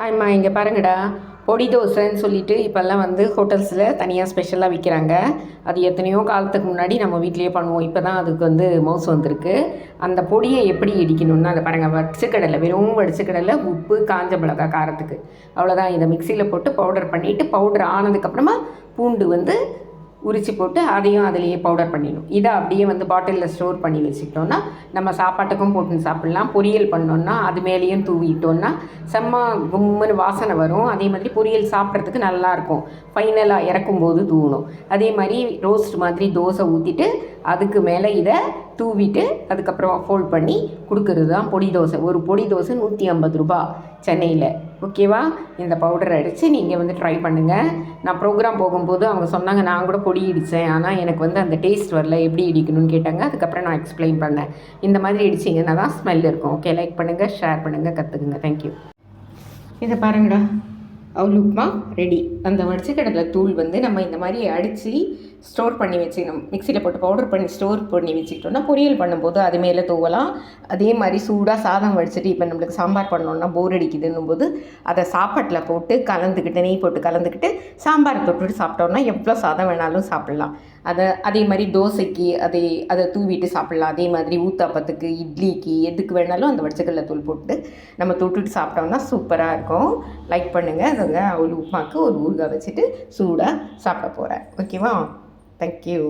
ஆமாம், இங்கே பாருங்கடா, பொடி தோசைன்னு சொல்லிட்டு இப்போல்லாம் வந்து ஹோட்டல்ஸில் தனியாக ஸ்பெஷலாக விற்கிறாங்க. அது எத்தனையோ காலத்துக்கு முன்னாடி நம்ம வீட்டிலேயே பண்ணுவோம். இப்போ தான் அதுக்கு வந்து மவுஸ் வந்திருக்கு. அந்த பொடியை எப்படி இடிக்கணும்னா, அதை பாருங்கள், வடிச்சக்கடலை, வெறும் வடிச்சக்கடலை, உப்பு, காஞ்ச மிளகாய் காரத்துக்கு, அவ்வளோதான். இதை மிக்சியில் போட்டு பவுடர் பண்ணிவிட்டு, பவுடர் ஆனதுக்கப்புறமா பூண்டு வந்து உரித்து போட்டு அதையும் அதிலேயே பவுடர் பண்ணிடணும். இதை அப்படியே வந்து பாட்டிலில் ஸ்டோர் பண்ணி வச்சுக்கிட்டோன்னா நம்ம சாப்பாட்டுக்கும் போட்டு சாப்பிட்லாம். பொரியல் பண்ணோன்னா அது மேலேயும் தூவிட்டோன்னா செம்ம கும்முன்னு வாசனை வரும். அதே மாதிரி பொரியல் சாப்பிட்றதுக்கு நல்லாயிருக்கும். ஃபைனலாக இறக்கும்போது தூவணும். அதே மாதிரி ரோஸ்ட் மாதிரி தோசை ஊற்றிட்டு அதுக்கு மேலே இதை தூவிட்டு அதுக்கப்புறம் ஃபோல்ட் பண்ணி கொடுக்கறது தான் பொடி தோசை. ஒரு பொடி தோசை 150 ரூபா சென்னையில். ஓகேவா? இந்த பவுடர் அடித்து நீங்கள் வந்து ட்ரை பண்ணுங்கள். நான் ப்ரோக்ராம் போகும்போது அவங்க சொன்னாங்க, நான் கூட பொடி இடித்தேன், ஆனால் எனக்கு வந்து அந்த டேஸ்ட் வரல, எப்படி இடிக்கணும்னு கேட்டாங்க. அதுக்கப்புறம் நான் எக்ஸ்பிளைன் பண்ணேன். இந்த மாதிரி இடிச்சிங்கன்னா தான் ஸ்மெல் இருக்கும். ஓகே, லைக் பண்ணுங்கள், ஷேர் பண்ணுங்கள், கற்றுக்குங்க. தேங்க்யூ. இதை பாருங்கடா, அவல் உப்புமா ரெடி. அந்த வடிச்சக்கடலை தூள் வந்து நம்ம இந்த மாதிரி அடித்து ஸ்டோர் பண்ணி வச்சுக்கணும். மிக்சியில் போட்டு பவுடர் பண்ணி ஸ்டோர் பண்ணி வச்சுக்கிட்டோம்னா பொரியல் பண்ணும்போது அது மேலே தூவலாம். அதே மாதிரி சூடாக சாதம் வடிச்சிட்டு இப்போ நம்மளுக்கு சாம்பார் பண்ணோன்னா போர் அடிக்குதுன்னும் போது அதை சாப்பாட்டில் போட்டு கலந்துக்கிட்டு, நெய் போட்டு கலந்துக்கிட்டு சாம்பார் தொட்டுட்டு சாப்பிட்டோன்னா எவ்வளோ சாதம் வேணாலும் சாப்பிட்லாம். அதே மாதிரி தோசைக்கு அதை தூவிட்டு சாப்பிட்லாம். அதே மாதிரி ஊத்தாப்பத்துக்கு, இட்லிக்கு, எதுக்கு வேணாலும் அந்த வடிச்சக்கடலை தூள் போட்டு நம்ம தொட்டுட்டு சாப்பிட்டோம்னா சூப்பராக இருக்கும். லைக் பண்ணுங்கள். அதுங்க அவல் உப்புமாக்கு ஒரு ஊறுகாய் வச்சுட்டு சூடாக சாப்பிட போகிறேன். ஓகேவா? தேங்க்யூ.